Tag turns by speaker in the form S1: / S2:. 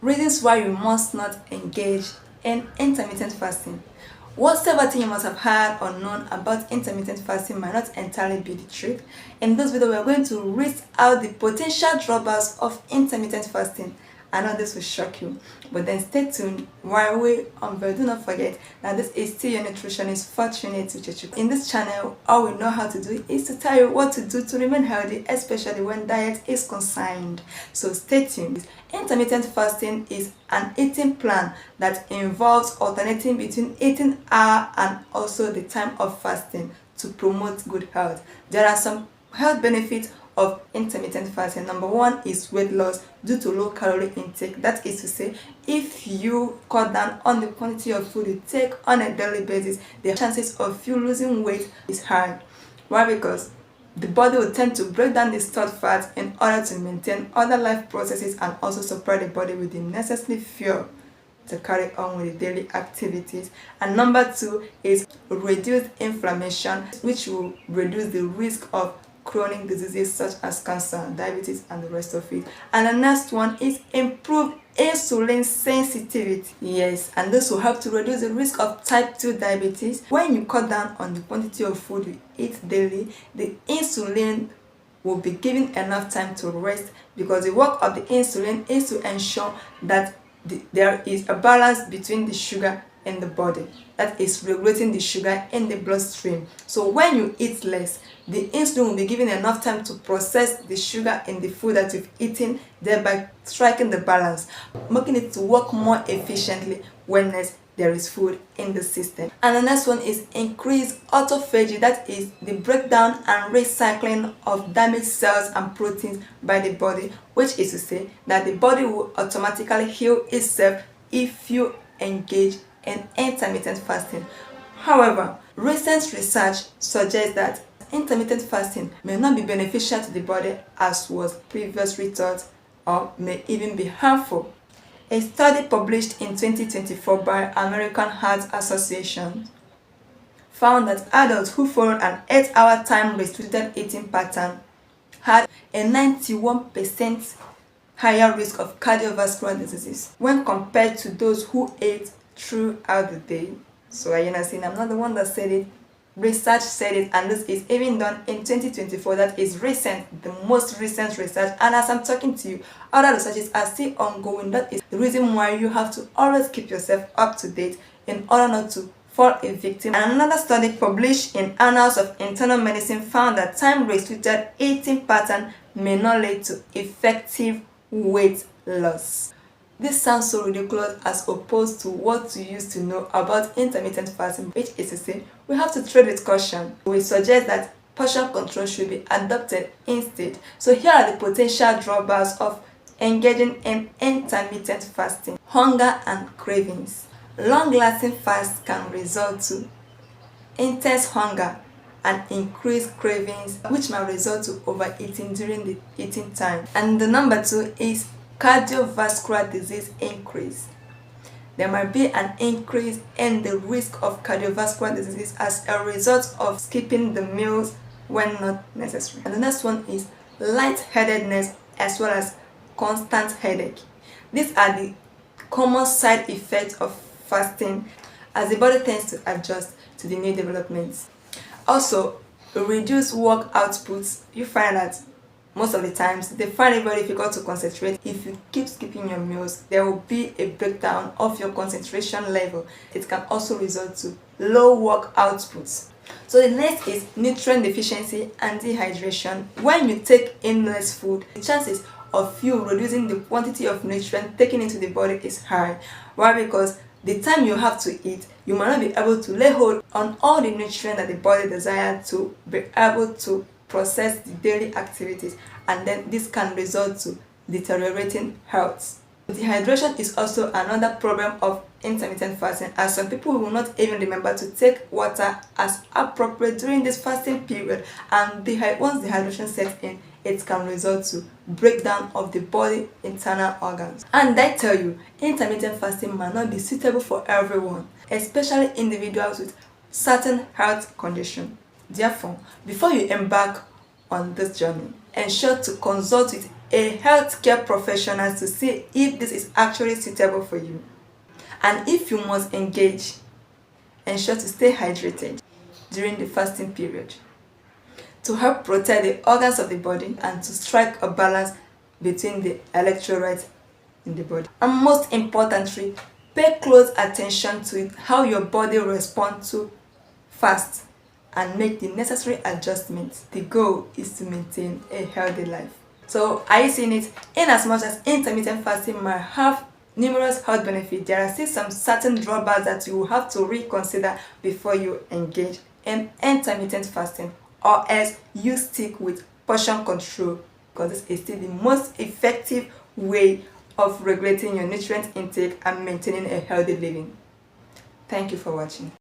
S1: Reasons why you must not engage in intermittent fasting. Whatever thing you must have heard or known about intermittent fasting might not entirely be the truth. In this video, we are going to list out the potential drawbacks of intermittent fasting. I know this will shock you, but then stay tuned while we unveil. Do not forget that this is still your nutritionist Fortunate Uchechu. In this channel, all we know how to do is to tell you what to do to remain healthy, especially when diet is concerned. So stay tuned. Intermittent fasting is an eating plan that involves alternating between eating hour and also the time of fasting to promote good health. There are some health benefits of intermittent fasting. Number one is weight loss due to low calorie intake. That is to say, if you cut down on the quantity of food you take on a daily basis, the chances of you losing weight is high. Why? Because the body will tend to break down the stored fat in order to maintain other life processes and also supply the body with the necessary fuel to carry on with the daily activities. And number two is reduced inflammation, which will reduce the risk of chronic diseases such as cancer, diabetes, and the rest of it. And the next one is improved insulin sensitivity. Yes, and this will help to reduce the risk of type 2 diabetes. When you cut down on the quantity of food you eat daily, the insulin will be given enough time to rest, because the work of the insulin is to ensure that there is a balance between the sugar in the body, that is regulating the sugar in the bloodstream. So when you eat less, the insulin will be given enough time to process the sugar in the food that you've eaten, thereby striking the balance, making it to work more efficiently when there is food in the system. And the next one is increased autophagy, that is the breakdown and recycling of damaged cells and proteins by the body, which is to say that the body will automatically heal itself if you engage in intermittent fasting. However, recent research suggests that intermittent fasting may not be beneficial to the body as was previously thought, or may even be harmful. A study published in 2024 by American Heart Association found that adults who followed an 8-hour time-restricted eating pattern had a 91% higher risk of cardiovascular diseases when compared to those who ate throughout the day. So I'm not the one that said it. Research said it, and this is even done in 2024. That is recent, the most recent research. And as I'm talking to you, other researches are still ongoing. That is the reason why you have to always keep yourself up to date in order not to fall a victim. And another study published in Annals of Internal Medicine found that time-restricted eating pattern may not lead to effective weight loss. This sounds so ridiculous as opposed to what you used to know about intermittent fasting, which is to say, we have to tread with caution. We suggest that portion control should be adopted instead. So here are the potential drawbacks of engaging in intermittent fasting. Hunger and cravings. Long-lasting fast can result to intense hunger and increased cravings, which might result to overeating during the eating time. And the number two is cardiovascular disease increase. There might be an increase in the risk of cardiovascular disease as a result of skipping the meals when not necessary. And the next one is lightheadedness as well as constant headache. These are the common side effects of fasting as the body tends to adjust to the new developments. Also, reduced work outputs. You find that most of the times they find it very difficult to concentrate. If you keep skipping your meals, there will be a breakdown of your concentration level. It can also result to low work outputs. So the next is nutrient deficiency and dehydration. When you take in less food, the chances of you reducing the quantity of nutrient taken into the body is high. Why? Because the time you have to eat, you might not be able to lay hold on all the nutrients that the body desires to be able to process the daily activities, and then this can result to deteriorating health. Dehydration is also another problem of intermittent fasting, as some people will not even remember to take water as appropriate during this fasting period, and once dehydration sets in, it can result to breakdown of the body internal organs. And I tell you, intermittent fasting might not be suitable for everyone, especially individuals with certain health conditions. Therefore, before you embark on this journey, ensure to consult with a healthcare professional to see if this is actually suitable for you. And if you must engage, ensure to stay hydrated during the fasting period to help protect the organs of the body and to strike a balance between the electrolytes in the body. And most importantly, pay close attention to how your body responds to fast and make the necessary adjustments. The goal is to maintain a healthy life. So are you seeing it? In as much as intermittent fasting might have numerous health benefits, there are still some certain drawbacks that you will have to reconsider before you engage in intermittent fasting, or else you stick with portion control, because this is still the most effective way of regulating your nutrient intake and maintaining a healthy living. Thank you for watching.